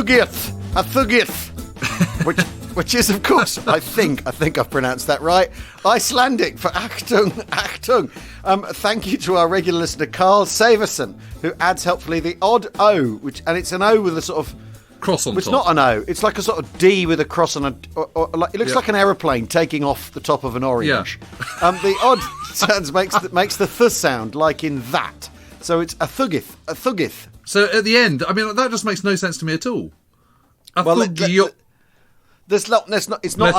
thugith, which is, of course, I think I've pronounced that right, Icelandic for Achtung. Thank you to our regular listener, Carl Saverson, who adds helpfully the odd O, and it's an O with a sort of cross on top. It's not an O. It's like a sort of D with a cross on it looks like an aeroplane taking off the top of an orange. Yeah. The odd sounds makes the th sound, like in that. So it's a thugith. So at the end, I mean, that just makes no sense to me at all. It's not an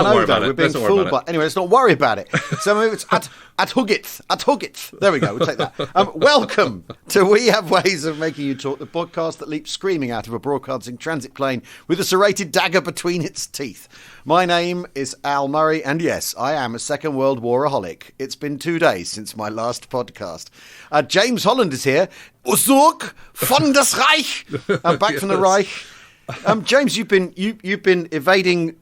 O, though. We're being fooled by... Anyway, let's not worry about it. So it's at Huggith. There we go. We'll take that. Welcome to We Have Ways of Making You Talk, the podcast that leaps screaming out of a broadcasting transit plane with a serrated dagger between its teeth. My name is Al Murray, and yes, I am a Second World War-aholic. It's been 2 days since my last podcast. James Holland is here. Zurück von das Reich. Back from the Reich. James, you've been evading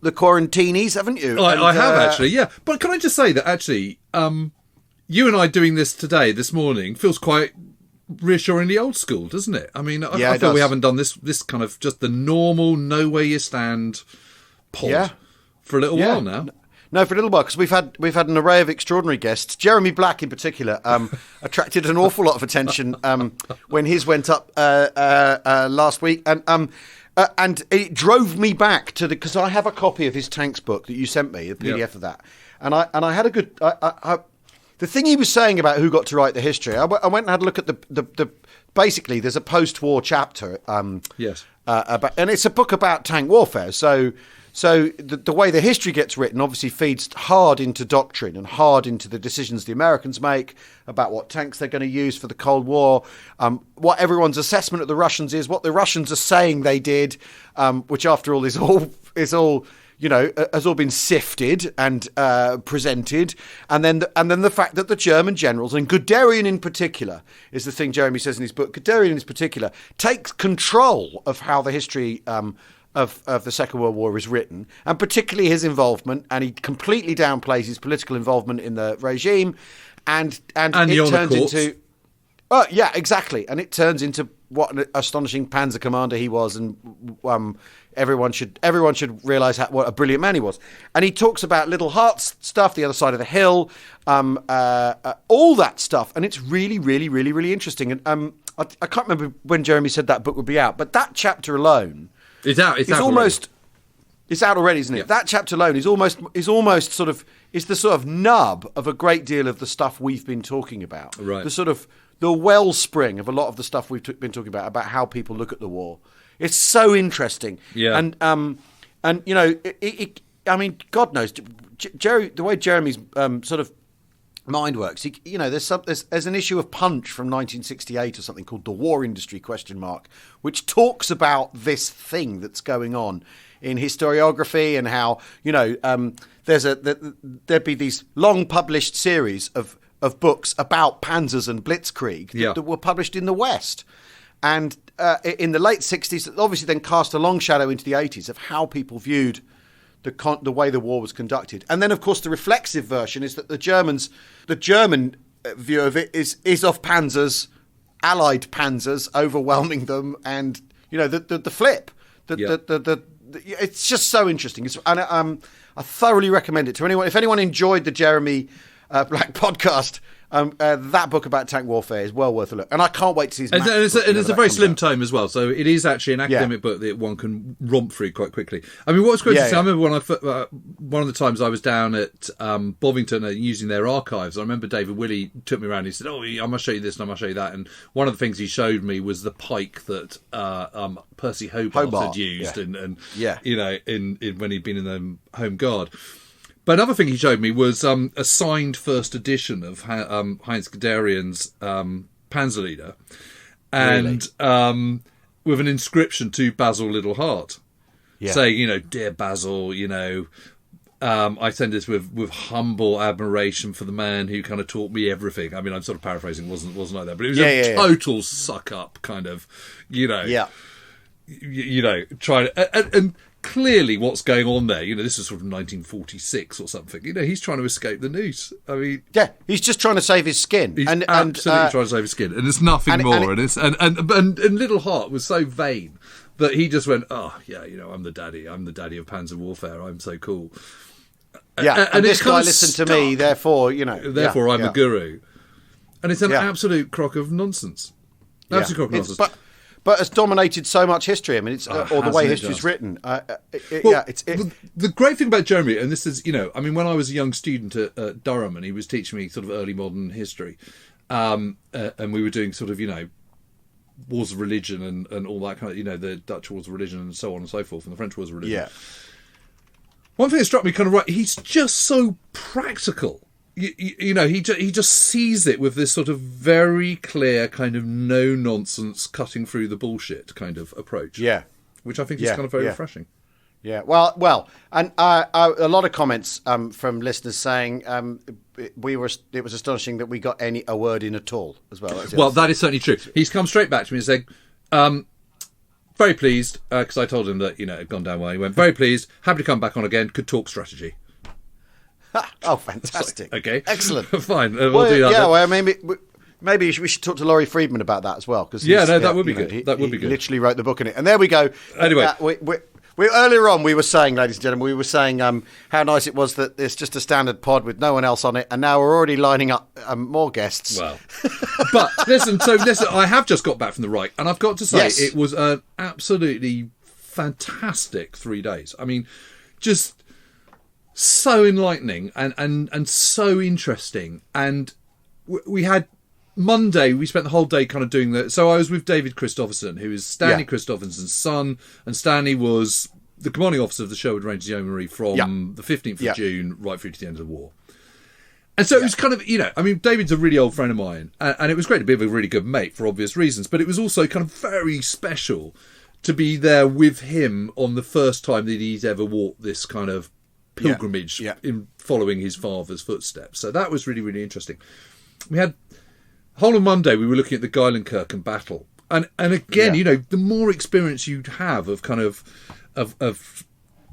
the quarantinis, haven't you? I have actually, yeah. But can I just say that actually, you and I doing this morning feels quite reassuringly old school, doesn't it? I mean, I feel we haven't done this kind of just the normal know where you stand pod for a little while now. No, for a little while, because we've had an array of extraordinary guests. Jeremy Black, in particular, attracted an awful lot of attention when his went up last week, and it drove me back to because I have a copy of his tanks book that you sent me, the PDF of that, and I had a good. The thing he was saying about who got to write the history, I went and had a look at the basically there's a post-war chapter. About, and it's a book about tank warfare, so the way the history gets written obviously feeds hard into doctrine and hard into the decisions the Americans make about what tanks they're going to use for the Cold War, what everyone's assessment of the Russians is, what the Russians are saying they did, which after all is all has all been sifted and presented, and then the fact that the German generals, and Guderian in particular is the thing Jeremy says in his book. Guderian in particular takes control of how the history of the Second World War is written, and particularly his involvement, and he completely downplays his political involvement in the regime, and it turns into exactly, and it turns into what an astonishing Panzer commander he was, and everyone should realise what a brilliant man he was. And he talks about Little Hearts stuff, the other side of the hill, all that stuff, and it's really, really, really, really interesting. And I can't remember when Jeremy said that book would be out, but that chapter alone. It's out. It's out already, isn't it? Yeah. That chapter alone is almost the sort of nub of a great deal of the stuff we've been talking about. Right. The wellspring of a lot of the stuff we've been talking about how people look at the war. It's so interesting. Yeah. And I mean, God knows, Jerry, the way Jeremy's sort of mind works. There's an issue of Punch from 1968 or something called The War Industry ? Which talks about this thing that's going on in historiography and how there'd be these long published series of books about panzers and blitzkrieg that were published in the West, and in the late 60s, obviously then cast a long shadow into the 80s of how people viewed the way the war was conducted. And then, of course, the reflexive version is that the German view of it is of panzers, Allied panzers, overwhelming them, and the flip. It's just so interesting. I thoroughly recommend it to anyone. If anyone enjoyed the Jeremy Black podcast, that book about tank warfare is well worth a look, and I can't wait to see his and it's a very slim tome as well, so it is actually an academic book that one can romp through quite quickly. I mean, what was great to see, I remember when one of the times I was down at Bovington using their archives, I remember David Willey took me around and he said, I must show you this and I must show you that, and one of the things he showed me was the pike that Percy Hobart had used and when he'd been in the Home Guard. But another thing he showed me was a signed first edition of Heinz Guderian's Panzerlieder, and with an inscription to Basil Littleheart, saying, "Dear Basil, I send this with humble admiration for the man who kind of taught me everything." I mean, I'm sort of paraphrasing; it wasn't like that, but it was a total suck up kind of, trying and clearly what's going on there. This is sort of 1946 or something. He's trying to escape the noose. I mean, yeah, he's just trying to save his skin. He's absolutely trying to save his skin, and it's nothing more. And Little Heart was so vain that he just went, "Oh yeah, I'm the daddy. I'm the daddy of Panzer Warfare. I'm so cool." Yeah, and this guy listened to me, therefore, Therefore, I'm a guru. And it's an absolute crock of nonsense. Absolute crock of nonsense. But it's dominated so much history. I mean, it's or the way history's written. The great thing about Jeremy, and this is, when I was a young student at Durham, and he was teaching me sort of early modern history, and we were doing sort of, wars of religion and all that kind of, the Dutch wars of religion and so on and so forth, and the French wars of religion. Yeah. One thing that struck me kind of right, he's just so practical. He just sees it with this sort of very clear kind of no-nonsense, cutting through the bullshit kind of approach. Yeah. Which I think is kind of very refreshing. Yeah, well, and a lot of comments from listeners saying it was astonishing that we got a word in at all as well. Well, that is certainly true. He's come straight back to me and said, very pleased, because I told him that, it had gone down well. He went, very pleased, happy to come back on again, could talk strategy. Oh, fantastic. Okay. Excellent. Fine. We'll do that. Yeah, well, maybe we should talk to Laurie Friedman about that as well. Cause that would be good. That would be good. He literally wrote the book in it. And there we go. Anyway. We earlier on, we were saying, ladies and gentlemen, how nice it was that it's just a standard pod with no one else on it. And now we're already lining up more guests. Well, but listen, I have just got back from the Reich. And I've got to say, It was an absolutely fantastic 3 days. I mean, just so enlightening and so interesting. And we had Monday, we spent the whole day kind of doing that. So I was with David Christopherson, who is Stanley Christopherson's son, and Stanley was the commanding officer of the Sherwood Rangers Yeomanry from the 15th of June right through to the end of the war. And so it was kind of, David's a really old friend of mine, and it was great to be with a really good mate for obvious reasons, but it was also kind of very special to be there with him on the first time that he's ever walked this kind of pilgrimage in following his father's footsteps. So that was really, really interesting. We had whole of Monday we were looking at the Geilenkirchen battle, and again, the more experience you have of kind of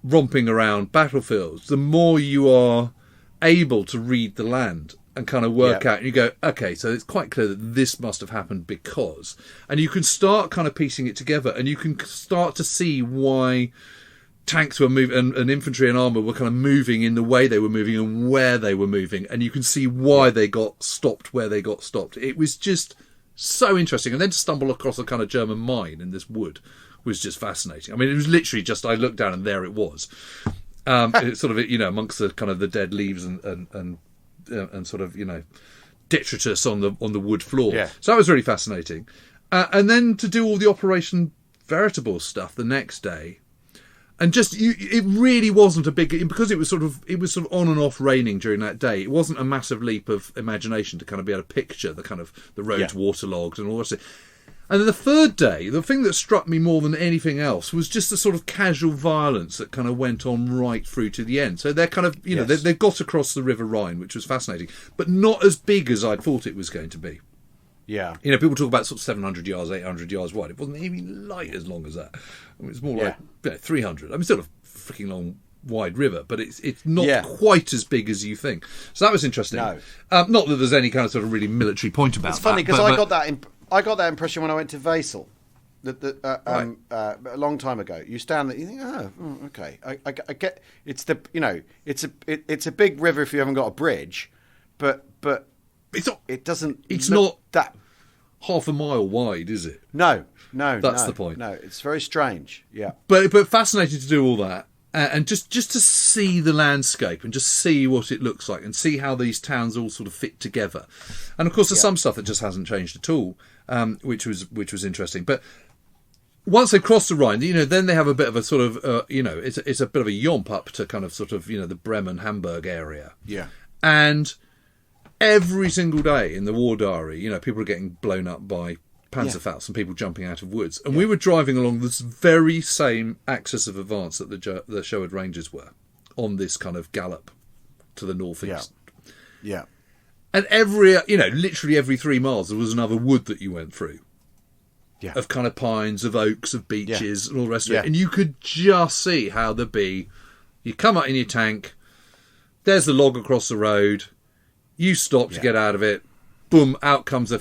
romping around battlefields, the more you are able to read the land and kind of work out, and you go, okay, so it's quite clear that this must have happened because, and you can start kind of piecing it together, and you can start to see why tanks were moving and infantry and armour were kind of moving in the way they were moving and where they were moving, and you can see why they got stopped where they got stopped. It was just so interesting. And then to stumble across a kind of German mine in this wood was just fascinating. I mean, it was literally just, I looked down and there it was. It's sort of, amongst the kind of the dead leaves and sort of, detritus on the wood floor. Yeah. So that was really fascinating. And then to do all the Operation Veritable stuff the next day. And it really wasn't a big, because it was sort of on and off raining during that day. It wasn't a massive leap of imagination to kind of be able to picture the roads waterlogged and all that. And then the third day, the thing that struck me more than anything else was just the sort of casual violence that kind of went on right through to the end. So they're kind of, they've got across the River Rhine, which was fascinating, but not as big as I'd thought it was going to be. Yeah. People talk about sort of 700 yards, 800 yards wide. It wasn't even light as long as that. I mean, it's more like 300. I mean, still a freaking long, wide river, but it's not quite as big as you think. So that was interesting. No. Not that there's any kind of sort of really military point about that. It's funny because I got that impression when I went to Wesel. A long time ago, you stand there, you think, okay, I get it's it's a big river if you haven't got a bridge, but it's not. It doesn't. It's not that half a mile wide, is it? No. That's the point. No, it's very strange. Yeah, but fascinating to do all that. And just to see the landscape and just see what it looks like and see how these towns all sort of fit together. And of course, there's some stuff that just hasn't changed at all, which was interesting. But once they cross the Rhine, then they have a bit of a sort of, it's a bit of a yomp up to kind of sort of, the Bremen, Hamburg area. Yeah. And every single day in the war diary, people are getting blown up by Panzerfaust and people jumping out of woods. And we were driving along this very same axis of advance that the Sherwood Rangers were on this kind of gallop to the northeast. Yeah. And literally every 3 miles there was another wood that you went through. of kind of pines, of oaks, of beeches, and all the rest of Yeah. it. And you could just see how there'd be, you come up in your tank, there's the log across the road, you stop to get out of it, boom, out comes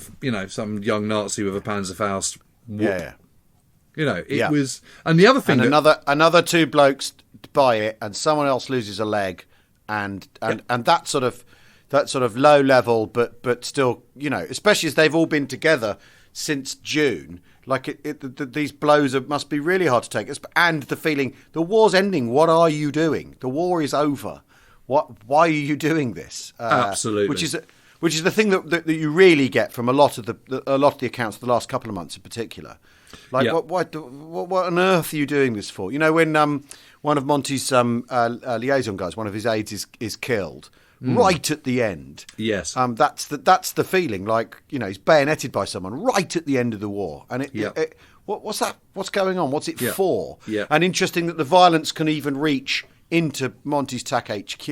some young Nazi with a Panzerfaust. Yeah. It was, and the other thing, and another two blokes buy it, and someone else loses a leg, and that sort of low level, but still, especially as they've all been together since June. Like these blows must be really hard to take, and the feeling the war's ending. What are you doing? The war is over. Why are you doing this? Absolutely, which is the thing that you really get from a lot of the accounts of the last couple of months in particular. Like what on earth are you doing this for? When one of Monty's liaison guys, one of his aides, is killed. Right at the end, yes. That's the feeling. Like he's bayoneted by someone right at the end of the war, and what's that? What's going on? What's it for? Yeah. And interesting that the violence can even reach into Monty's TAC HQ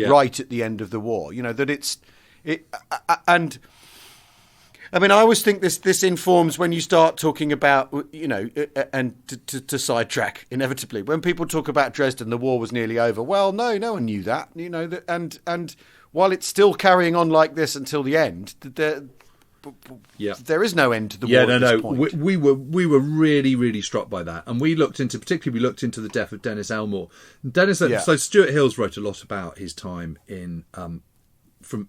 right at the end of the war. And I mean, I always think this informs when you start talking about, and to sidetrack inevitably, when people talk about Dresden, the war was nearly over. Well, no one knew that, and while it's still carrying on like this until the end, there is no end to the war at this point. We were really, really struck by that, and we looked into the death of Denis Elmore. So Stuart Hills wrote a lot about his time in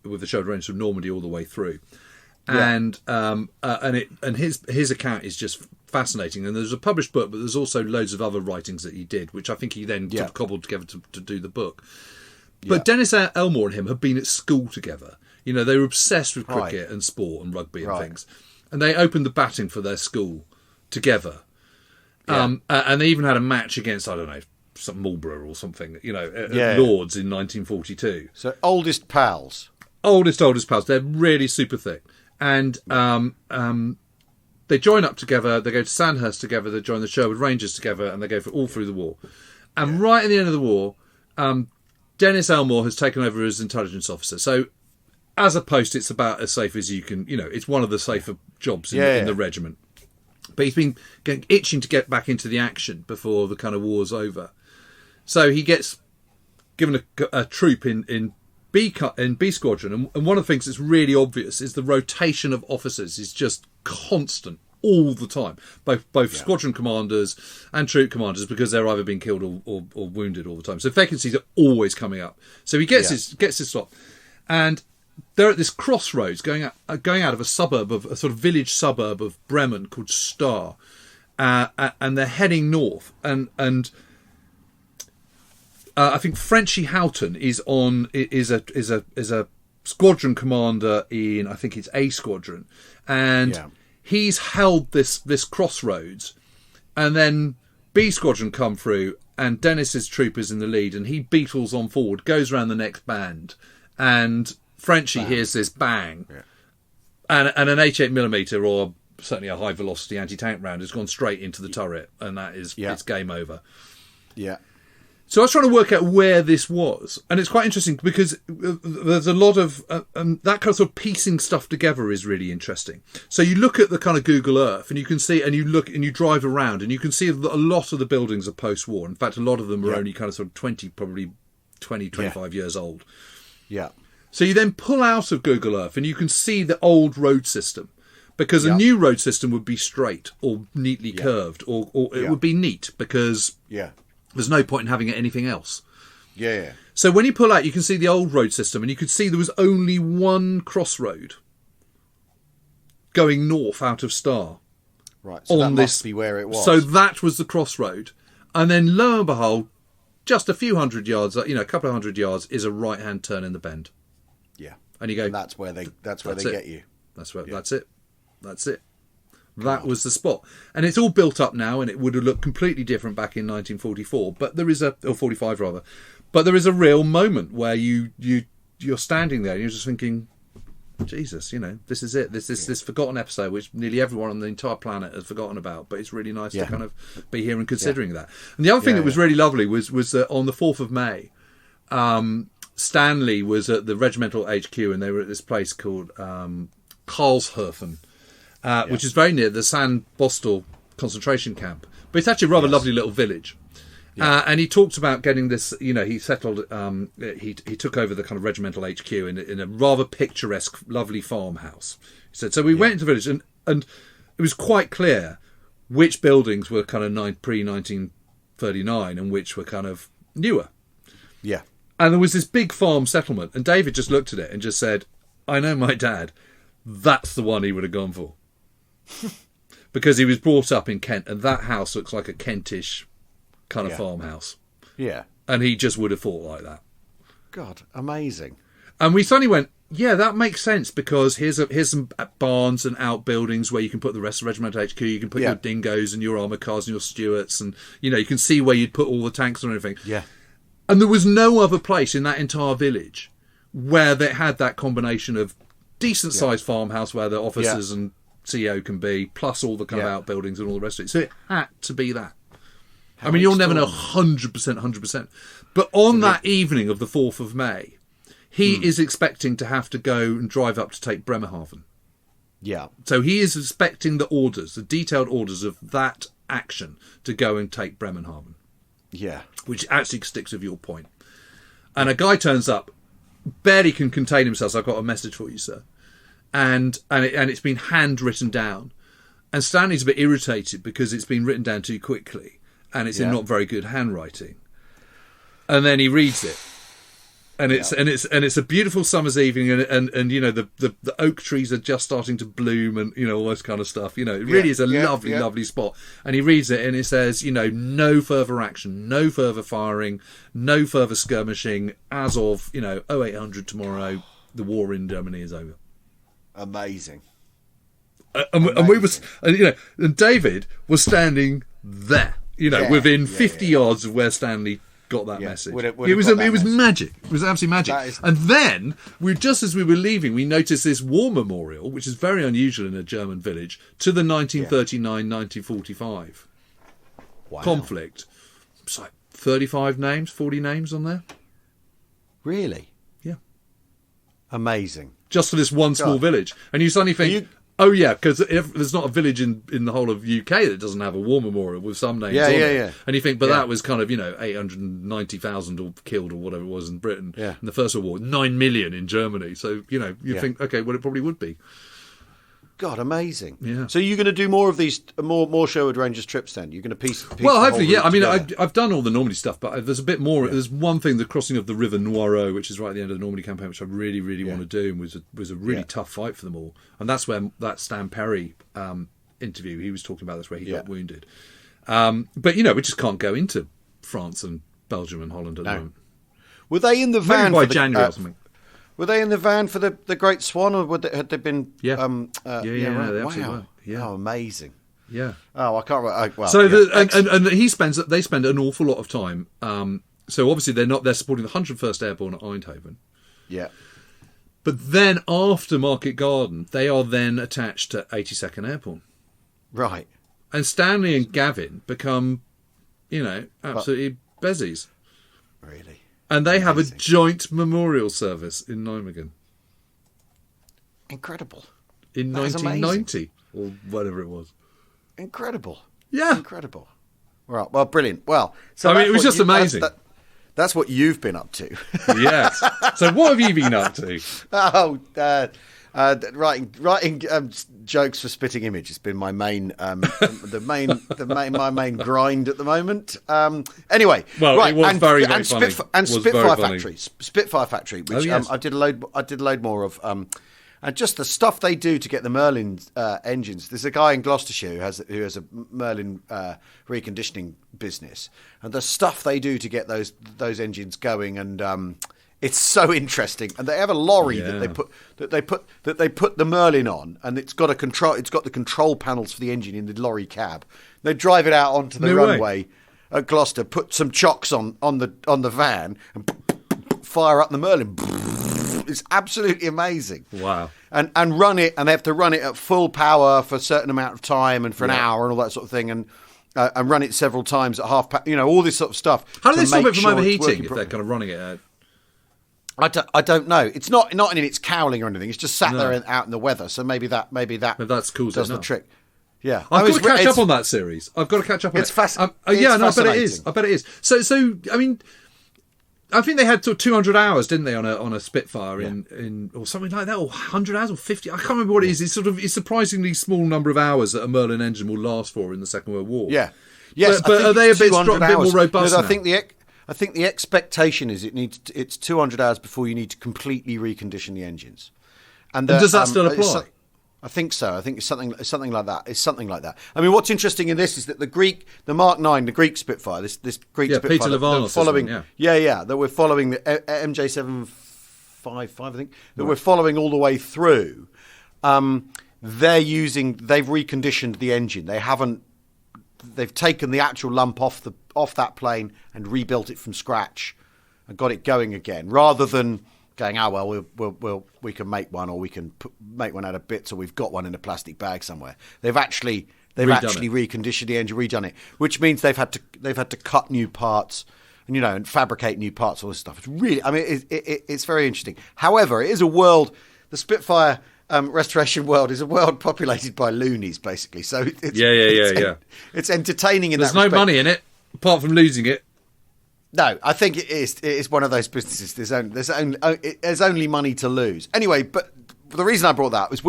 with the Sherwood Rangers from Normandy all the way through. And his account is just fascinating. And there's a published book, but there's also loads of other writings that he did, which I think he then cobbled together to do the book. But Denis Elmore and him had been at school together. They were obsessed with cricket and sport and rugby and things. And they opened the batting for their school together. And they even had a match against, I don't know, some Marlborough or something, at Lord's in 1942. So oldest pals. Oldest pals. They're really super thick. And they join up together, they go to Sandhurst together, they join the Sherwood Rangers together, and they go all through the war. And right at the end of the war, Denis Elmore has taken over as intelligence officer. So as a post, it's about as safe as you can, it's one of the safer jobs in the regiment. But he's been itching to get back into the action before the kind of war's over. So he gets given a troop in B Squadron, and one of the things that's really obvious is the rotation of officers is just constant all the time, both squadron commanders and troop commanders, because they're either being killed or wounded all the time. So vacancies are always coming up. So he gets his slot, and they're at this crossroads going out of a sort of village suburb of Bremen called Star, and they're heading north, and I think Frenchy Houghton is a squadron commander in, I think it's A Squadron, and he's held this crossroads, and then B Squadron come through, and Dennis's troop is in the lead, and he beetles on forward, goes around the next band, and Frenchy hears this bang, and an 88mm or certainly a high velocity anti-tank round has gone straight into the turret, and that is it's game over. Yeah. So I was trying to work out where this was, and it's quite interesting because there's a lot of that kind of sort of piecing stuff together is really interesting. So you look at the kind of Google Earth, and you can see, and you look and you drive around, and you can see a lot of the buildings are post-war. In fact, a lot of them are only kind of sort of 25 years old. Yeah. So you then pull out of Google Earth, and you can see the old road system, because a new road system would be straight or neatly curved, or it would be neat because there's no point in having it anything else. Yeah. So when you pull out, you can see the old road system, and you could see there was only one crossroad going north out of Star. Right. So that must be where it was. So that was the crossroad, and then lo and behold, just a few hundred yards, a couple of hundred yards, is a right-hand turn in the bend. Yeah. And you go. And that's where they get you. That's it. That was the spot, and it's all built up now, and it would have looked completely different back in 1944. But there is or 45 rather, but there is a real moment where you're standing there and you're just thinking, Jesus, this is it. This is this forgotten episode, which nearly everyone on the entire planet has forgotten about. But it's really nice to kind of be here and considering that. And the other thing that was really lovely was on the 4th of May, Stanley was at the regimental HQ, and they were at this place called Karlshofen. which is very near the San Bostel concentration camp. But it's actually a rather lovely little village. Yeah. And he talked about getting this, he settled, he took over the kind of regimental HQ in a rather picturesque, lovely farmhouse. He said, so we went into the village and it was quite clear which buildings were kind of pre-1939 and which were kind of newer. Yeah. And there was this big farm settlement, and David just looked at it and just said, I know my dad, that's the one he would have gone for. Because he was brought up in Kent, and that house looks like a Kentish kind of farmhouse. Yeah. And he just would have thought like that. God, amazing. And we suddenly went, yeah, that makes sense, because here's some barns and outbuildings where you can put the rest of the regimental HQ, you can put your dingoes and your armoured cars and your Stuarts, and, you can see where you'd put all the tanks and everything. Yeah. And there was no other place in that entire village where they had that combination of decent-sized farmhouse where the officers and CEO can be, plus all the kind of outbuildings and all the rest of it. So it had to be that. I mean, you'll never know 100%. But on that evening of the 4th of May, he is expecting to have to go and drive up to take Bremerhaven. Yeah. So he is expecting the detailed orders of that action to go and take Bremerhaven. Yeah. Which actually sticks with your point. And a guy turns up, barely can contain himself, so I've got a message for you, sir. And it's been handwritten down. And Stanley's a bit irritated because it's been written down too quickly. And it's in not very good handwriting. And then he reads it. And it's a beautiful summer's evening, and the oak trees are just starting to bloom, and all this kind of stuff. It really is a lovely spot. And he reads it, and it says, no further action, no further firing, no further skirmishing as of 0800 tomorrow. The war in Germany is over. Amazing. And David was standing there, within 50 yards of where Stanley got that message. It was magic. It was absolutely magic. And then, just as we were leaving, we noticed this war memorial, which is very unusual in a German village, to the 1939-1945 conflict. It's like 35 names, 40 names on there. Really? Yeah. Amazing. Just for this one small village. And you suddenly think... Oh, yeah, because there's not a village in the whole of UK that doesn't have a war memorial with some names on it. Yeah. And you think, but that was kind of, 890,000 or killed or whatever it was in Britain. Yeah. In the First World War, 9 million in Germany. So, you think, okay, well, it probably would be. God, amazing. Yeah. So you're going to do more of these, more Sherwood Rangers trips then? You're going to piece well, hopefully, yeah. I mean, I've done all the Normandy stuff, but there's a bit more. Yeah. There's one thing, the crossing of the River Noireau, which is right at the end of the Normandy campaign, which I really, really want to do, and was a really tough fight for them all. And that's where that Stan Perry interview, he was talking about this, where he got wounded. But, we just can't go into France and Belgium and Holland at the moment. Were they in the van? Maybe by January or something. Were they in the van for the Great Swan, or had they been? Yeah. Right. They absolutely were. Yeah. Oh, amazing. Yeah. Oh, I can't. They spend an awful lot of time. So obviously they're supporting the 101st Airborne at Eindhoven. Yeah. But then after Market Garden, they are then attached to 82nd Airborne. Right. And Stanley and Gavin become, absolutely bezies. Really. And they have a joint memorial service in Nijmegen. Incredible. In 1990, or whatever it was. Incredible. Yeah. Incredible. Right. Well, brilliant. Well, so it was just amazing. That's what you've been up to. Yes. So what have you been up to? Writing jokes for Spitting Image has been my main, my main grind at the moment. Anyway, it was very funny. Spitfire Factory, which I did a load more of. And just the stuff they do to get the Merlin engines. There's a guy in Gloucestershire who has a Merlin reconditioning business, and the stuff they do to get those engines going, and it's so interesting. And they have a lorry that they put the Merlin on, and it's got the control panels for the engine in the lorry cab. They drive it out onto the runway at Gloucester, put some chocks on the van, and fire up the Merlin. It's absolutely amazing. Wow. And run it, and they have to run it at full power for a certain amount of time and for an hour and all that sort of thing, and run it several times at half power, all this sort of stuff. How do they stop it from overheating if they're kind of running it out? I don't know. It's not in its cowling or anything. It's just sat there out in the weather. So maybe that's cool. Does the trick. Yeah, I've got to catch up on that series. I've got to catch up on it. It's fascinating. I bet it is. I bet it is. So I mean, I think they had 200 hours, didn't they, on a Spitfire in or something like that, or 100 hours or 50. I can't remember what it is. It's a surprisingly small number of hours that a Merlin engine will last for in the Second World War. Yeah, yes, but are they a bit more robust? No, I think the expectation is it's 200 hours before you need to completely recondition the engines. And does that still apply? I think so. I think it's something like that. It's something like that. I mean, what's interesting in this is that the Mark 9, the Greek Spitfire, this Greek Spitfire, Peter Levanos following, that we're following the MJ755, I think, that we're following all the way through. They've reconditioned the engine. They've taken the actual lump off that plane and rebuilt it from scratch and got it going again, rather than going, we can make one, or we can make one out of bits, or we've got one in a plastic bag somewhere. They've actually reconditioned the engine, redone it, which means they've had to cut new parts and fabricate new parts, all this stuff. It's really, I mean, it's very interesting. However, it is a world. The Spitfire restoration world is a world populated by loonies, basically. So it's entertaining in that respect. There's no money in it apart from losing it. No, I think it is one of those businesses. There's only money to lose. Anyway, but the reason I brought that up is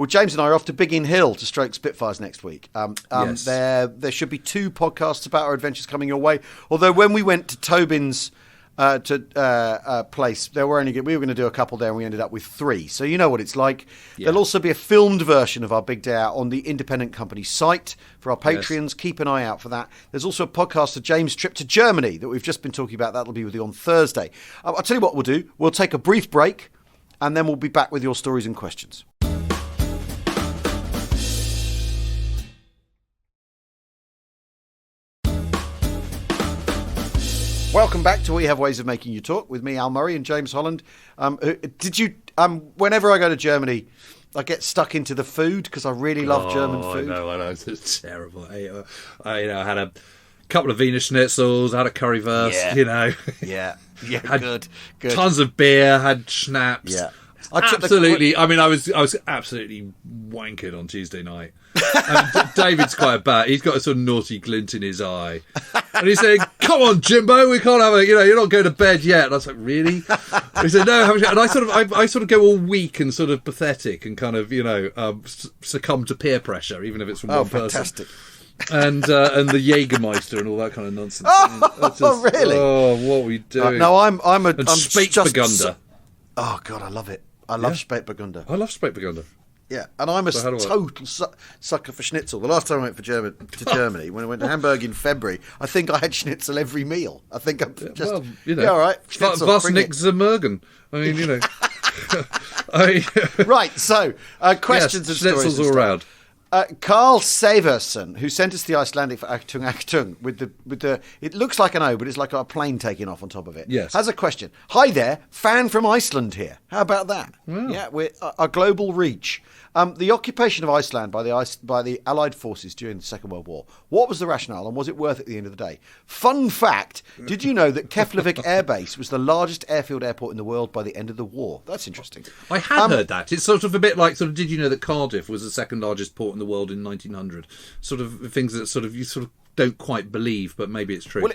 James and I are off to Biggin Hill to stroke Spitfires next week. Yes. There should be 2 podcasts about our adventures coming your way. Although when we went to Tobin's place, we were going to do a couple there, and we ended up with 3. So you know what it's like. Yeah. There'll also be a filmed version of our big day out on the independent company site for our Patreons. Yes. Keep an eye out for that. There's also a podcast of James' trip to Germany that we've just been talking about. That'll be with you on Thursday. I'll tell you what we'll do. We'll take a brief break, and then we'll be back with your stories and questions. Welcome back to We Have Ways of Making You Talk with me, Al Murray, and James Holland. Whenever I go to Germany, I get stuck into the food because I really love German food. I know. It's terrible. I had a couple of Wiener Schnitzels, had a currywurst, Yeah, had good. Tons of beer, had schnapps. Yeah. I was absolutely wankered on Tuesday night. David's quite bad. He's got a sort of naughty glint in his eye, and he's saying, "Come on, Jimbo, we can't have you're not going to bed yet." And I was like, "Really?" And he said, "No." And I sort of go all weak and sort of pathetic and kind of succumb to peer pressure, even if it's from one fantastic. person. And the Jägermeister and all that kind of nonsense. Really? Oh, what we do? No, I'm Spätburgunder. Oh God, I love it. I love Spätburgunder. I love Spätburgunder. Yeah, and I'm a total sucker for schnitzel. The last time I went to Germany, when I went to Hamburg in February, I think I had schnitzel every meal. I think I'm just... all right. Was nix Zermürgen. I mean, right, so questions and stories. Schnitzels all around. Carl Severson, who sent us the Icelandic for Achtung with the it looks like an O, but it's like a plane taking off on top of it. Yes. Has a question. Hi there, fan from Iceland here. How about that? Wow. Yeah, we're a global reach. The occupation of Iceland by the Allied forces during the Second World War. What was the rationale, and was it worth it at the end of the day? Fun fact: did you know that Keflavik Air Base was the largest airfield airport in the world by the end of the war? That's interesting. I had heard that. It's sort of a bit like did you know that Cardiff was the second largest port in the world in 1900? Sort of things that you don't quite believe, but maybe it's true. Well,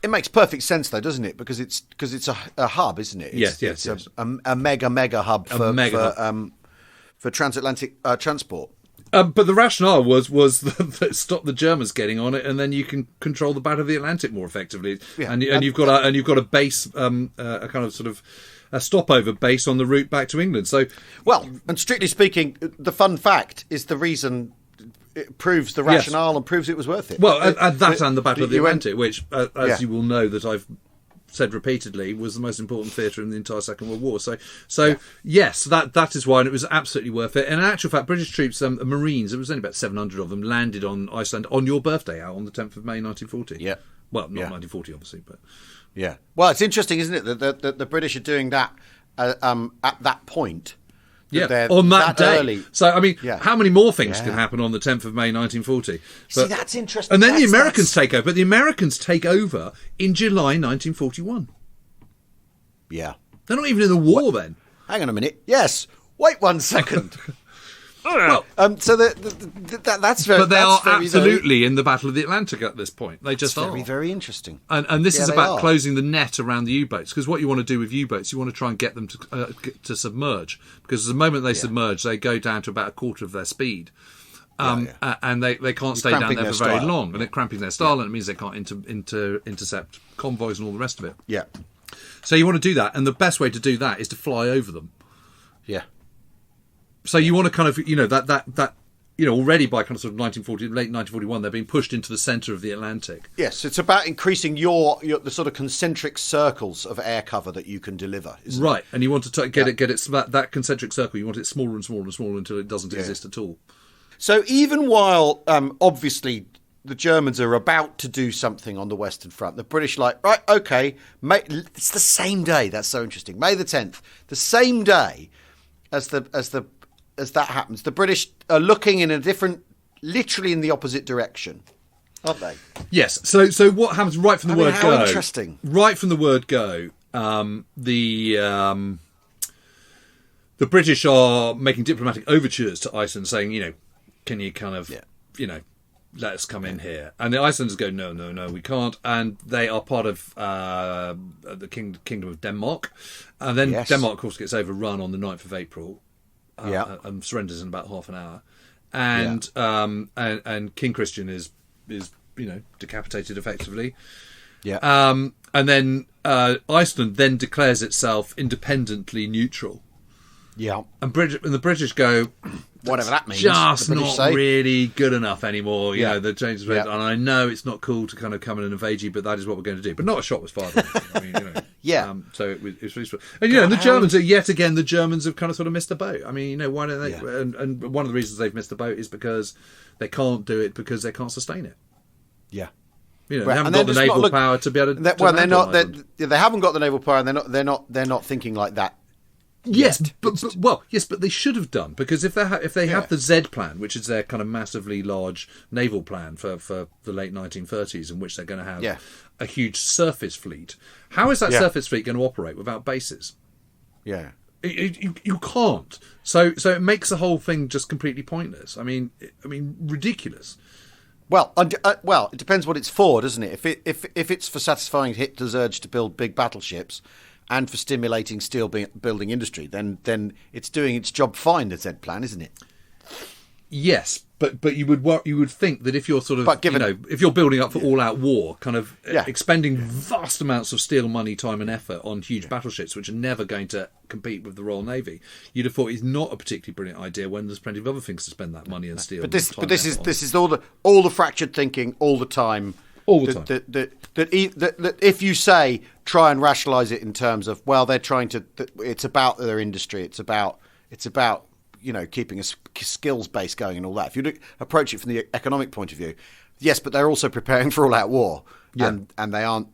it makes perfect sense though, doesn't it? Because it's a hub, isn't it? Yes. A mega hub for transatlantic transport. But the rationale was that stop the Germans getting on it, and then you can control the Battle of the Atlantic more effectively. Yeah. And you've got a base, a kind of sort of a stopover base on the route back to England. So, well, and strictly speaking, the fun fact is the reason. It proves the rationale and proves it was worth it. Well, and the Battle of the Atlantic, which, as you will know, that I've said repeatedly, was the most important theatre in the entire Second World War. So yes, that is why, and it was absolutely worth it. And in actual fact, British troops, Marines, there was only about 700 of them, landed on Iceland on your birthday out on the 10th of May 1940. Yeah. Well, not 1940, obviously, but... Yeah. Well, it's interesting, isn't it, that the British are doing that at that point. Yeah, on that day. Early. So, I mean, how many more things can happen on the 10th of May 1940? See, that's interesting. And then the Americans take over. But the Americans take over in July 1941. Yeah. They're not even in the war then. Hang on a minute. Yes. Wait 1 second. Well, so that's very. But they are very, absolutely very, in the Battle of the Atlantic at this point. They just are. Very, very interesting. And this is about closing the net around the U-boats, because what you want to do with U-boats, you want to try and get them to submerge, because the moment they submerge, they go down to about a quarter of their speed. And they can't stay down there for very long, and it's cramping their style, and it means they can't intercept convoys and all the rest of it. Yeah. So you want to do that, and the best way to do that is to fly over them. Yeah. So you want to kind of, that already by kind of sort of late 1941, they're being pushed into the centre of the Atlantic. Yes, it's about increasing the sort of concentric circles of air cover that you can deliver. Right, and you want to get it that concentric circle. You want it smaller and smaller and smaller until it doesn't exist at all. So even while obviously the Germans are about to do something on the Western Front, the British right, okay, it's the same day. That's so interesting. May the 10th, the same day as that happens, the British are looking in a different, literally in the opposite direction, aren't they? Yes. So what happens right from the word go? How interesting! Right from the word go, the British are making diplomatic overtures to Iceland, saying, can you kind of, let us come in here? And the Icelanders go, no, we can't. And they are part of the Kingdom of Denmark. And then Denmark, of course, gets overrun on the 9th of April. And surrenders in about half an hour, and King Christian is decapitated effectively. And then Iceland then declares itself independently neutral. And the British go, whatever that means, just not really good enough anymore. The changes. Yeah. And I know it's not cool to kind of come in and invade you, but that is what we're going to do. But not a shot was fired. So it was really. And the Germans are yet again. The Germans have kind of sort of missed the boat. I mean, why don't they? And one of the reasons they've missed the boat is because they can't do it because they can't sustain it. Yeah. They haven't got the naval power to be able to. They're not. They haven't got the naval power, and they're not thinking like that. Yes, but they should have done, because if they have the Z plan, which is their kind of massively large naval plan for the late 1930s, in which they're going to have a huge surface fleet. How is that surface fleet going to operate without bases? Yeah, you can't. So it makes the whole thing just completely pointless. I mean, ridiculous. Well, it depends what it's for, doesn't it? If it's for satisfying Hitler's urge to build big battleships, and for stimulating steel building industry, then it's doing its job fine, the Z plan, isn't it? Yes, but you would think that if you're sort of if you're building up for all-out war, kind of expending vast amounts of steel money, time, and effort on huge battleships, which are never going to compete with the Royal Navy, you'd have thought it's not a particularly brilliant idea when there's plenty of other things to spend that money and steel. But this is all the fractured thinking all the time. All the time. That if you say try and rationalise it in terms of, well, they're trying to, it's about their industry, it's about keeping a skills base going and all that. If you approach it from the economic point of view, yes, but they're also preparing for all-out war, and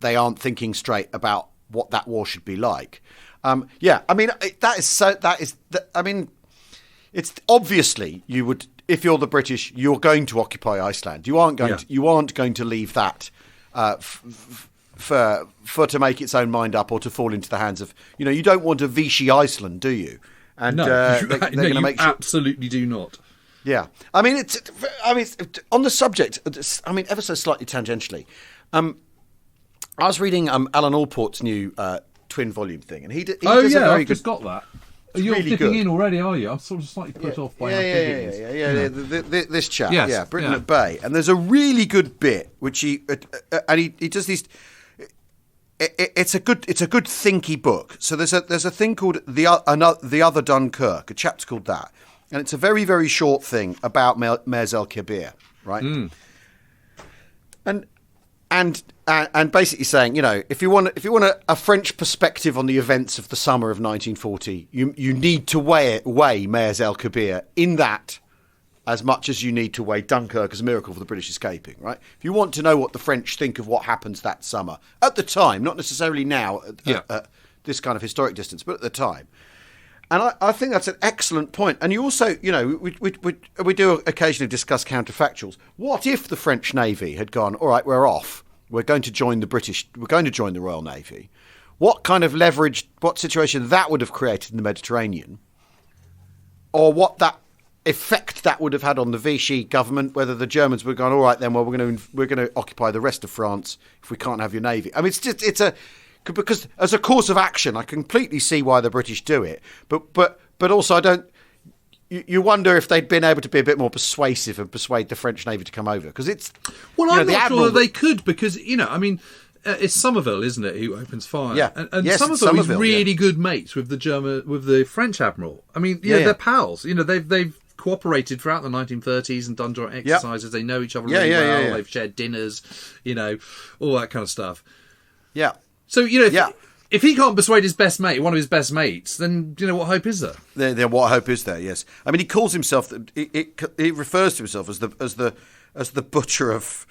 they aren't thinking straight about what that war should be like. It's obviously you would. If you're the British, you're going to occupy Iceland. You aren't going to leave that for to make its own mind up or to fall into the hands of. You don't want a Vichy Iceland, do you? And they're going to make sure. Absolutely do not. Yeah, it's on the subject. Ever so slightly tangentially. I was reading Alan Allport's new twin volume thing, and he does a very I've just got that. You're really dipping good. in already, are you? I'm sort of slightly put off by how big it is. This chap, Yes, Britain at Bay, and there's a really good bit which he does these. It's a good thinky book. So there's a thing called the Other Dunkirk, a chapter called that, and it's a very, very short thing about Mers el-Kebir, right? And basically saying, if you want a French perspective on the events of the summer of 1940, you need to weigh Mers el-Kebir in that as much as you need to weigh Dunkirk as a miracle for the British escaping, right? If you want to know what the French think of what happens that summer, at the time, not necessarily now at this kind of historic distance, but at the time. And I think that's an excellent point. And you also, we do occasionally discuss counterfactuals. What if the French Navy had gone, all right, we're off. We're going to join the Royal Navy. what kind of leverage, what situation that would have created in the Mediterranean, or what that effect that would have had on the Vichy government, whether the Germans were going, all right, then, well, we're going to occupy the rest of France if we can't have your navy. I mean, because as a course of action, I completely see why the British do it, but also I don't. You wonder if they'd been able to be a bit more persuasive and persuade the French navy to come over, because it's. Well, I'm not sure that they could, because I mean. It's Somerville, isn't it, who opens fire? Yeah, and yes, Somerville is really good mates with the French admiral. I mean, they're pals. They've cooperated throughout the 1930s and done joint exercises. Yep. They know each other really well. Yeah. They've shared dinners, all that kind of stuff. Yeah. So if he can't persuade his best mate, one of his best mates, then what hope is there? Then what hope is there? Yes. I mean, he calls himself. He refers to himself as the butcher of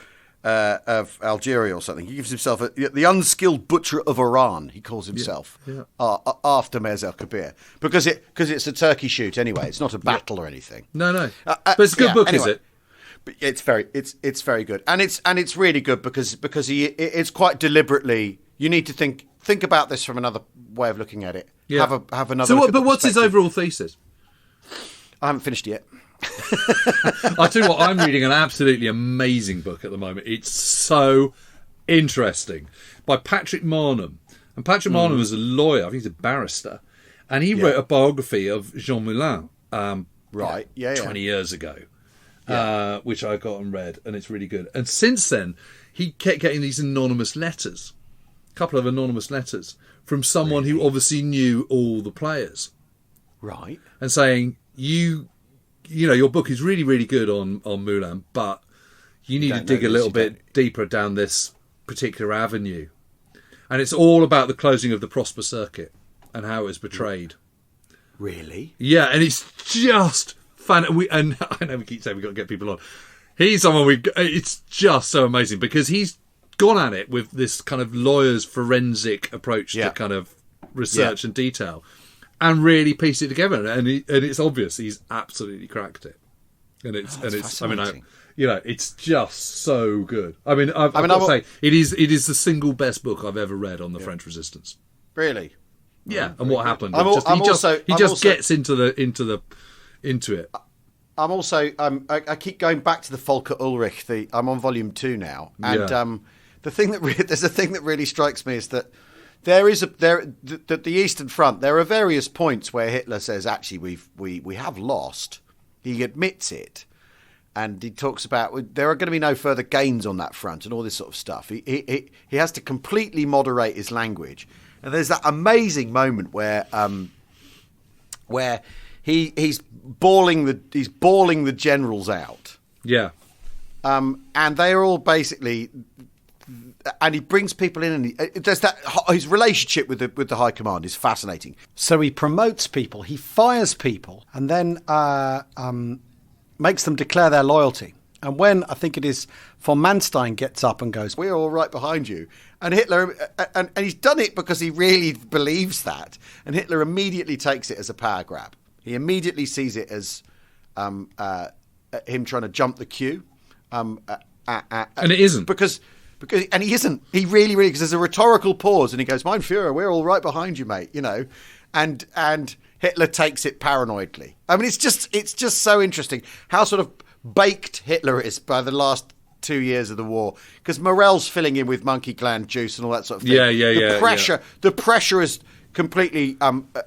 Algeria or something. He gives himself the unskilled butcher of Iran. He calls himself after Mez El Kabir, because it's a turkey shoot anyway. It's not a battle or anything. No. But it's a good book, anyway, is it? But it's very good, and it's really good because it's quite deliberately. You need to think about this from another way of looking at it. Yeah. Have another. So, but what's his overall thesis? I haven't finished it yet. I tell you what, I'm reading an absolutely amazing book at the moment. It's so interesting, by Patrick Marnham. And Patrick Marnham is a lawyer, I think he's a barrister, and he wrote a biography of Jean Moulin 20 years ago, which I got and read, and it's really good. And since then, he kept getting these anonymous letters, a couple of anonymous letters, from someone who obviously knew all the players. Right. And saying, your book is really, really good on Moulin, but you need to dig a little bit deeper down this particular avenue. And it's all about the closing of the Prosper Circuit and how it was betrayed. Really? Yeah, and it's just fun. And I know we keep saying we've got to get people on. He's someone it's just so amazing, because he's gone at it with this kind of lawyer's forensic approach to kind of research and detail, and really piece it together, and it's obvious he's absolutely cracked it, and it's I mean, it's just so good. I mean, I've got to say it is the single best book I've ever read on the French Resistance. Really? Yeah, and what happened? He just gets into it. I'm also I keep going back to the Volker Ulrich. I'm on volume 2 now, and there's a thing that really strikes me is that. The Eastern Front. There are various points where Hitler says, "Actually, we have lost." He admits it, and he talks about there are going to be no further gains on that front and all this sort of stuff. He has to completely moderate his language, and there's that amazing moment where he's bawling the generals out. Yeah, and they are all basically. And he brings people in, and there's that his relationship with the high command is fascinating. So he promotes people, he fires people, and then makes them declare their loyalty. And when I think it is von Manstein gets up and goes, "We're all right behind you," and Hitler, and he's done it because he really believes that, and Hitler immediately takes it as a power grab. He immediately sees it as him trying to jump the queue, and it isn't because he isn't. He really, because there's a rhetorical pause, and he goes, "Mein Führer, we're all right behind you, mate." And Hitler takes it paranoidly. I mean, it's just so interesting how sort of baked Hitler is by the last 2 years of the war, because Morell's filling in with monkey gland juice and all that sort of thing. The pressure is completely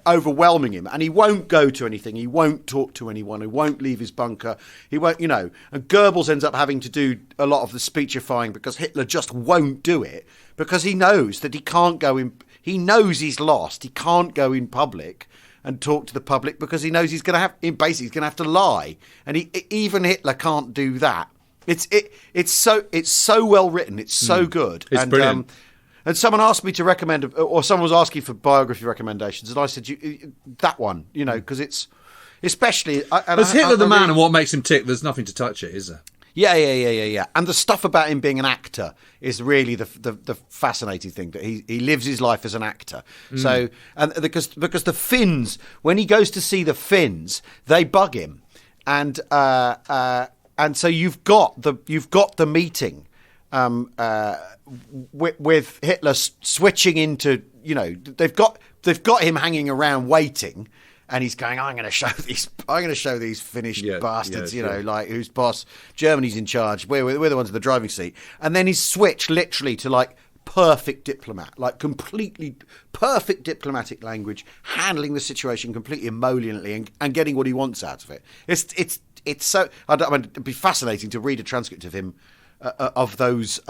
overwhelming him, and he won't go to anything. He won't talk to anyone. He won't leave his bunker. He won't, And Goebbels ends up having to do a lot of the speechifying because Hitler just won't do it, because he knows that he can't go in. He knows he's lost. He can't go in public and talk to the public because he knows he's going to have to lie, and even Hitler can't do that. It's so well written. It's so good. It's brilliant. And someone asked me to recommend, or someone was asking for biography recommendations, and I said, that one, because it's especially. As Hitler the man, and what makes him tick, there's nothing to touch it, is there? Yeah. And the stuff about him being an actor is really the fascinating thing, that he lives his life as an actor. So, and because the Finns, when he goes to see the Finns, they bug him, and so you've got the meeting. With Hitler switching into they've got him hanging around waiting, and he's going, I'm going to show these Finnish bastards, like whose boss, Germany's in charge. We're the ones in the driving seat. And then he's switched literally to like perfect diplomat, like completely perfect diplomatic language, handling the situation completely emolliently and getting what he wants out of it. It's so. It'd be fascinating to read a transcript of him of those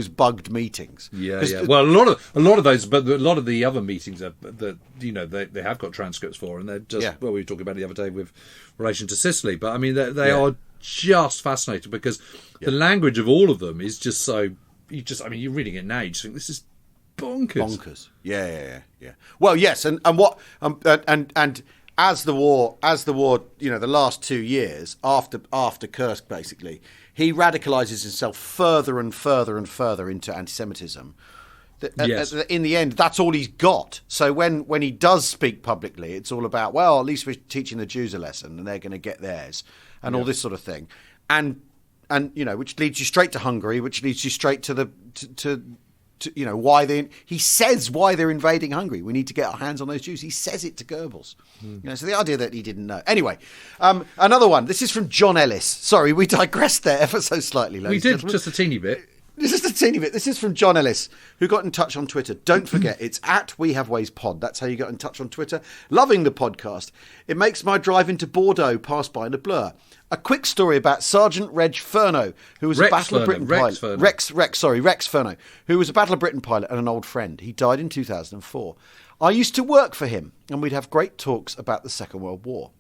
bugged meetings. Yeah. Well, a lot of those, but a lot of the other meetings they have got transcripts for, and they're just we were talking about it the other day with relation to Sicily. But I mean, they are just fascinating because the language of all of them is just so. You're reading it now, you just think this is bonkers. Yeah. Well, yes, and what and as the war, the last 2 years after Kursk, basically, he radicalises himself further and further and further into anti-Semitism. In the end, that's all he's got. So when he does speak publicly, it's all about, well, at least we're teaching the Jews a lesson, and they're going to get theirs, and all this sort of thing, and which leads you straight to Hungary, which leads you straight to why he says why they're invading Hungary. We need to get our hands on those Jews. He says it to Goebbels. So the idea that he didn't know. Anyway, another one. This is from John Ellis. Sorry, we digressed there ever so slightly. We did just a teeny bit. Just a teeny bit. This is from John Ellis, who got in touch on Twitter. Don't forget, it's at We Have Ways Pod. That's how you got in touch on Twitter. Loving the podcast. It makes my drive into Bordeaux pass by in a blur. A quick story about Sergeant Reg Furno, who was a Battle of Britain pilot. Rex Furno, who was a Battle of Britain pilot and an old friend. He died in 2004. I used to work for him, and we'd have great talks about the Second World War.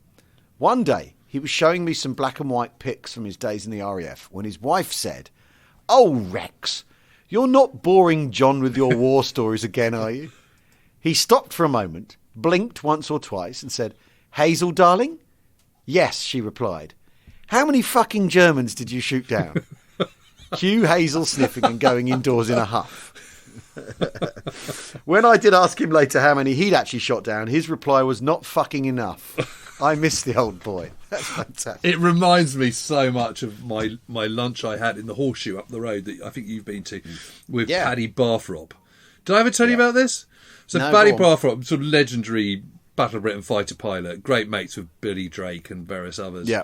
One day, he was showing me some black and white pics from his days in the RAF when his wife said, "Oh, Rex, you're not boring John with your war stories again, are you?" He stopped for a moment, blinked once or twice and said, "Hazel, darling?" "Yes," she replied. "How many fucking Germans did you shoot down?" Cue Hazel sniffing and going indoors in a huff. When I did ask him later how many he'd actually shot down, his reply was not fucking enough. I miss the old boy. That's fantastic. It reminds me so much of my lunch I had in the Horseshoe up the road that I think you've been to with Paddy Barthrop. Did I ever tell you about this? So no, Paddy Barthrop, sort of legendary Battle of Britain fighter pilot, great mates with Billy Drake and various others. Yeah.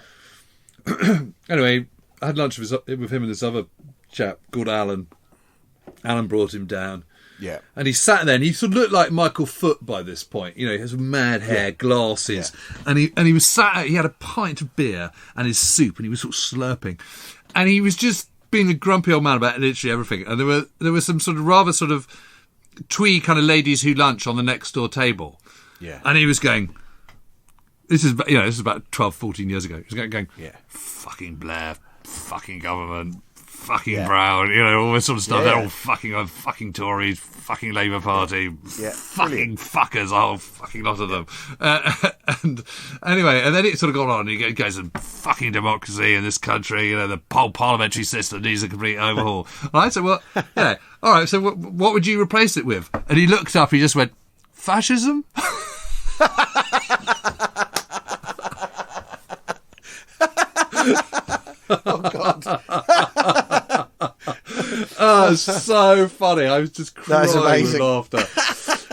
Anyway, I had lunch with him and this other chap called Alan. Alan brought him down. Yeah. And he sat there and he sort of looked like Michael Foot by this point. He has mad hair, glasses. Yeah. And he was sat, he had a pint of beer and his soup and he was sort of slurping. And he was just being a grumpy old man about literally everything. And there were some sort of rather sort of twee kind of ladies who lunch on the next door table. Yeah. And he was going, this is about 12, 14 years ago. He was going, fucking Blair, fucking government, fucking Brown, all this sort of stuff. They're all fucking Tories, fucking Labour Party, fucking fuckers, a whole fucking lot of them. And anyway, and then it sort of got on. He goes, fucking democracy in this country, the whole parliamentary system needs a complete overhaul. And I said, well, all right, so what would you replace it with? And he looked up, he just went, fascism? Oh, God. Oh, it's so funny. I was just crying with laughter.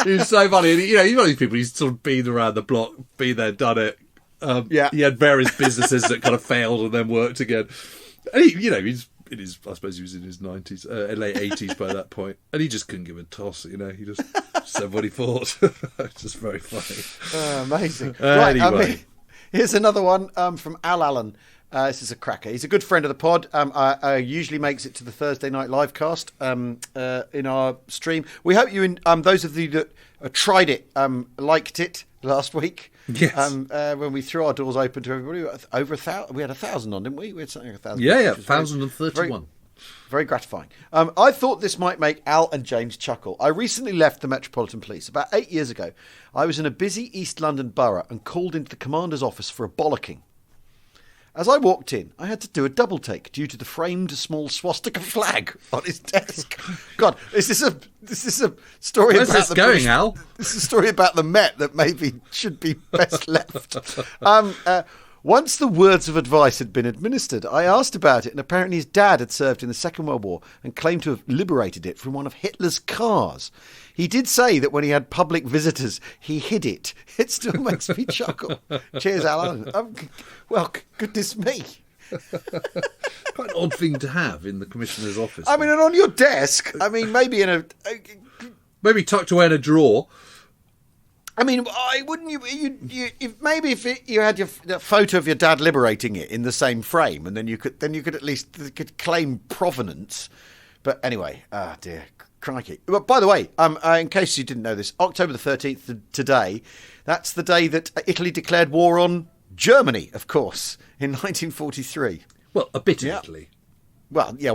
He was so funny. And he's one of these people, he's sort of been around the block, been there, done it. He had various businesses that kind of failed and then worked again. And I suppose he was in his 90s, late 80s by that point. And he just couldn't give a toss, He just said what he thought. It's just very funny. Amazing. Anyway. Here's another one from Al Allen. This is a cracker. He's a good friend of the pod. Usually makes it to the Thursday night live cast in our stream. We hope you, those of you that tried it, liked it last week. Yes. When we threw our doors open to everybody, over 1,000. We had 1,000 on, didn't we? We had something like 1,000. Yeah, 1,031. Very gratifying. I thought this might make Al and James chuckle. I recently left the Metropolitan Police. About 8 years ago, I was in a busy East London borough and called into the commander's office for a bollocking. As I walked in, I had to do a double take due to the framed small swastika flag on his desk. God, is this a story Where's about this the going, British, Al? This is a story about the Met that maybe should be best left. Once the words of advice had been administered, I asked about it, and apparently his dad had served in the Second World War and claimed to have liberated it from one of Hitler's cars. He did say that when he had public visitors, he hid it. It still makes me chuckle. Cheers, Alan. Well, goodness me. Quite an odd thing to have in the Commissioner's office. I mean, and on your desk, I mean, maybe in a... maybe tucked away in a drawer. I mean, wouldn't you if you had your photo of your dad liberating it in the same frame, and then you could at least claim provenance. But anyway, dear, crikey. But by the way, in case you didn't know this, October the 13th today, that's the day that Italy declared war on Germany, of course, in 1943. Well, a bit of Italy. Well, yeah,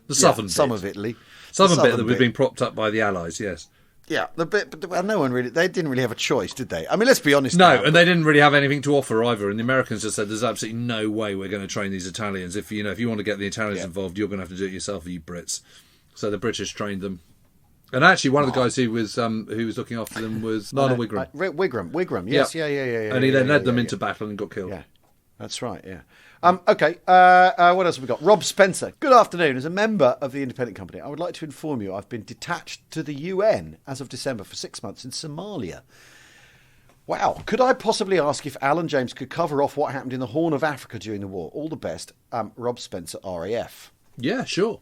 the southern bit. Some of Italy. Southern bit that was being propped up by the Allies, yes. Yeah, but no one really. They didn't really have a choice, did they? I mean, let's be honest. No, and they didn't really have anything to offer either. And the Americans just said, "There's absolutely no way we're going to train these Italians. If you want to get the Italians involved, you're going to have to do it yourself, you Brits." So the British trained them. And actually, one of the guys who was looking after them was Lionel Wigram. Wigram, yes, yeah. And he then led them into battle and got killed. Yeah, that's right. Yeah. Okay, what else have we got? Rob Spencer. Good afternoon. As a member of the Independent Company, I would like to inform you I've been detached to the UN as of December for 6 months in Somalia. Wow. Could I possibly ask if Alan James could cover off what happened in the Horn of Africa during the war? All the best, Rob Spencer, RAF. Yeah, sure.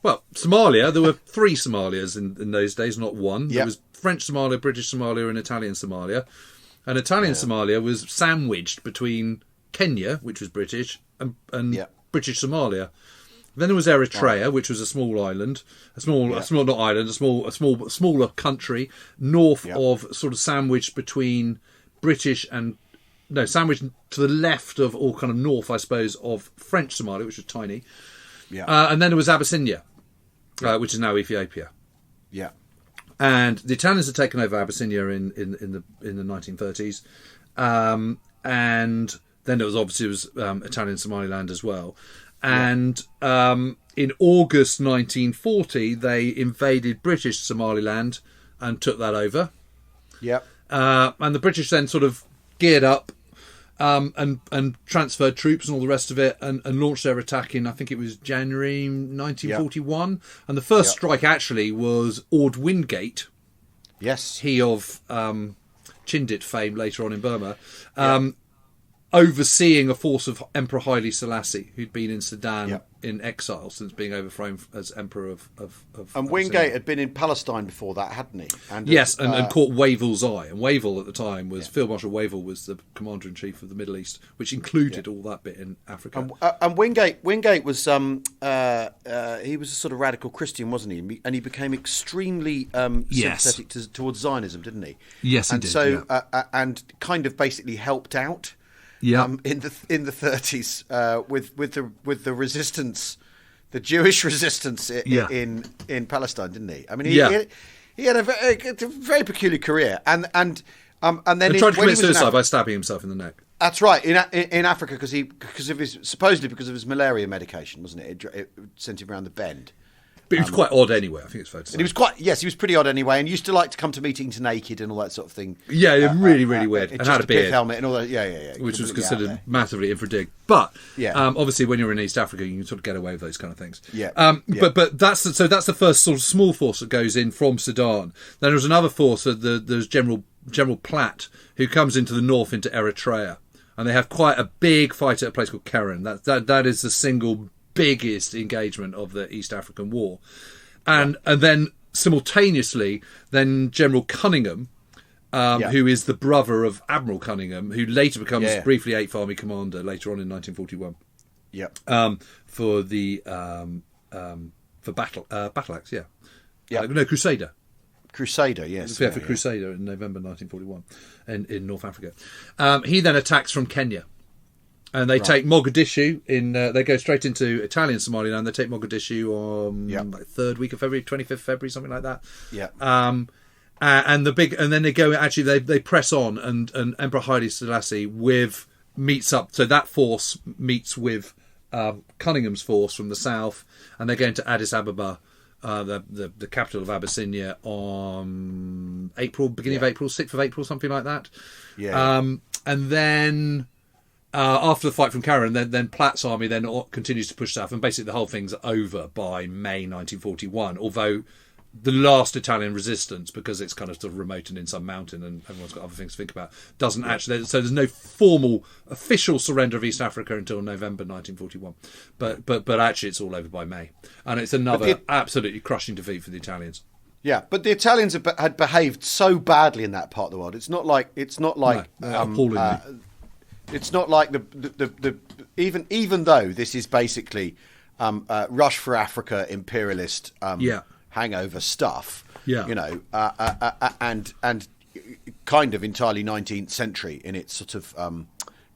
Well, Somalia, there were 3 Somalias in those days, not one. There was French Somalia, British Somalia and Italian Somalia. And Italian Somalia was sandwiched between Kenya, which was British, and British Somalia. Then there was Eritrea, which was a small island, a smaller country north of, sort of sandwiched between British and sandwiched to the left of, or kind of north, I suppose, of French Somalia, which was tiny. Yeah. And then there was Abyssinia, which is now Ethiopia. Yeah. And the Italians had taken over Abyssinia in the 1930s, and then there was Italian Somaliland as well. And in August 1940, they invaded British Somaliland and took that over. Yep. And the British then sort of geared up and transferred troops and all the rest of it and launched their attack in, I think it was January 1941. Yep. And the first strike actually was Ord Wingate. Yes. He of Chindit fame later on in Burma. Overseeing a force of Emperor Haile Selassie, who'd been in Sudan in exile since being overthrown as Emperor of and Wingate had been in Palestine before that, hadn't he? And and caught Wavell's eye. And Wavell at the time was, Field Marshal Wavell was the Commander-in-Chief of the Middle East, which included all that bit in Africa. And Wingate was, he was a sort of radical Christian, wasn't he? And he became extremely sympathetic towards Zionism, didn't he? Yes, he did. So, and kind of basically helped out. Yeah, in the 30s with the resistance, the Jewish resistance in Palestine, didn't he? I mean, he had a very peculiar career, and then he tried to commit suicide by stabbing himself in the neck. That's right, in Africa because of his malaria medication, wasn't it? It sent him around the bend. But he was quite odd anyway, I think it's fair to say. And he was pretty odd anyway, and used to like to come to meetings naked and all that sort of thing. Yeah, really weird. And had a beard. Helmet and all that, yeah. Which was considered massively infra-dig. But, obviously when you're in East Africa, you can sort of get away with those kind of things. But that's the first sort of small force that goes in from Sudan. Then there's another force, there's General Platt, who comes into the north, into Eritrea. And they have quite a big fight at a place called Keren. That is the single biggest engagement of the East African War, and then simultaneously, then General Cunningham, who is the brother of Admiral Cunningham, who later becomes briefly 8th Army Commander later on in 1941. For the for Battle Axe, Crusader. Crusader, yes. For Crusader in November 1941 in North Africa. He then attacks from Kenya. And they take Mogadishu they go straight into Italian Somaliland. They take Mogadishu on like 3rd week of February, 25th February, something like that. Yeah. And then they go, actually they press on, and Emperor Haile Selassie meets up. So that force meets with Cunningham's force from the south, and they're going to Addis Ababa, the capital of Abyssinia, on beginning of April, 6th of April, something like that. Yeah. And then after the fight from Kara, and then Platt's army then continues to push south, and basically the whole thing's over by May 1941. Although the last Italian resistance, because it's kind of sort of remote and in some mountain, and everyone's got other things to think about, doesn't actually. So there's no formal official surrender of East Africa until November 1941. But actually, it's all over by May, and it's another absolutely crushing defeat for the Italians. Yeah, but the Italians had behaved so badly in that part of the world. It's not like appallingly. It's not like the even though this is basically rush for Africa imperialist hangover stuff. Yeah. You know, and kind of entirely 19th century in its sort of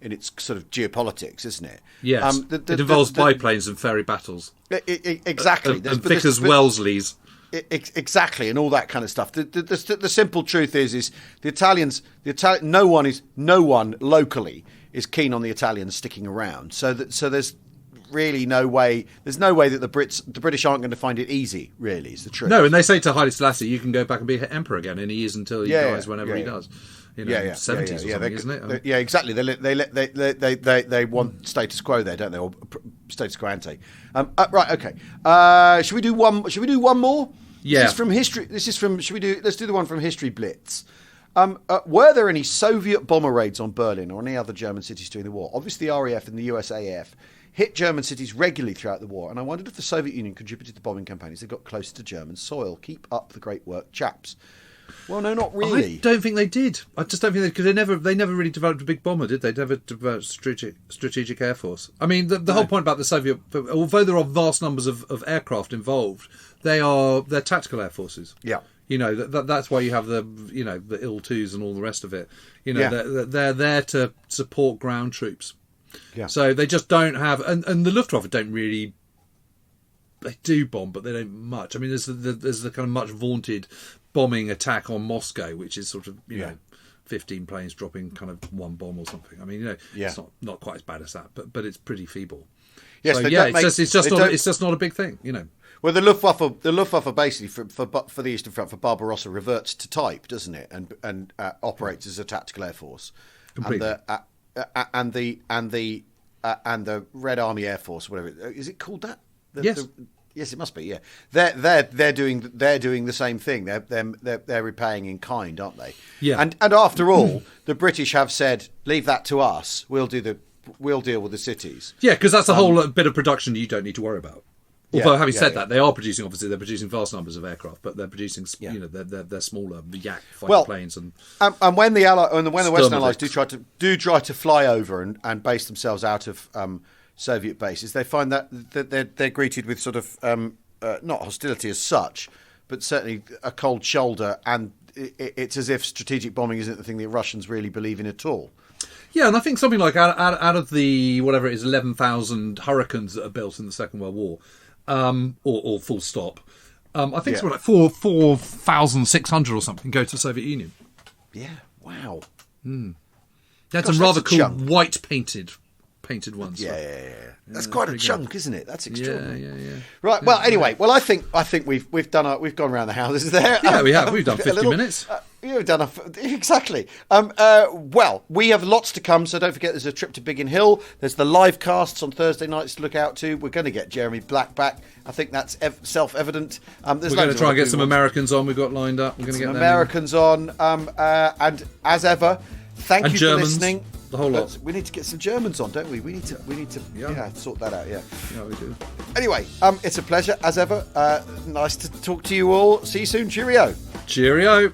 geopolitics, isn't it? Yes. It involves biplanes and ferry battles. Exactly. And Vickers Wellesleys. Exactly, and all that kind of stuff. The simple truth is the Italians. No one locally is keen on the Italians sticking around. So there's really no way. There's no way that the British aren't going to find it easy. Really, is the truth. No, and they say to Haile Selassie, "You can go back and be emperor again," and he is until he dies, whenever he does. You know, 70s or something, isn't it? Yeah, exactly. They want status quo there, don't they? Or status quo ante. Right. Okay. Should we do one? Should we do one more? Yeah. This is from history. Let's do the one from History Blitz. Were there any Soviet bomber raids on Berlin or any other German cities during the war? Obviously, the RAF and the USAF hit German cities regularly throughout the war, and I wondered if the Soviet Union contributed to bombing campaigns that got closer to German soil. Keep up the great work, chaps. Well, no, not really. I don't think they did. I just don't think because they never really developed a big bomber, did they? They never developed strategic air force. I mean, the whole point about the Soviet, although there are vast numbers of aircraft involved, they're tactical air forces. Yeah. You know, that's why you have the IL-2s and all the rest of it. You know, they're there to support ground troops. Yeah. So they just don't have, and the Luftwaffe don't really. They do bomb, but they don't much. I mean, there's the kind of much vaunted bombing attack on Moscow, which is sort of, you know, 15 planes dropping kind of one bomb or something. I mean, you know, it's not quite as bad as that, but it's pretty feeble. Yes, so, it's just not a big thing, you know. Well, the Luftwaffe basically for the Eastern Front, for Barbarossa, reverts to type, doesn't it, and operates as a tactical air force. Completely. And the Red Army Air Force, whatever is it called that? Yes, it must be. Yeah, they're doing the same thing. They're repaying in kind, aren't they? Yeah. And after all, the British have said, leave that to us. We'll deal with the cities. Yeah, because that's a whole bit of production you don't need to worry about. Although, having said that, they are producing. Obviously, they're producing vast numbers of aircraft, but they're producing, you know, they're smaller Yak fighter planes and when the Western Allies do try to fly over and base themselves out of Soviet bases, they find that they're greeted with sort of not hostility as such, but certainly a cold shoulder, and it's as if strategic bombing isn't the thing the Russians really believe in at all. Yeah, and I think something like out of the whatever it is, 11,000 Hurricanes that are built in the Second World War. Or full stop. I think something like 4,600 or something go to the Soviet Union. Yeah, wow. That's some rather cool white painted ones. Yeah. That's quite a chunk, isn't it? That's extraordinary. Yeah. Right. Well, anyway. Well, I think we've gone around the houses there. Yeah, we have. We've done 50 minutes. You've done exactly. Well, we have lots to come, so don't forget there's a trip to Biggin Hill. There's the live casts on Thursday nights to look out to. We're going to get Jeremy Black back. I think that's self-evident. We're going to try and get some Americans on. We've got lined up. We're going to get some Americans on. And as ever, thank you Germans, for listening. The whole lot. We need to get some Germans on, don't we? We need to sort that out. Yeah, we do. Anyway, it's a pleasure as ever. Nice to talk to you all. See you soon. Cheerio.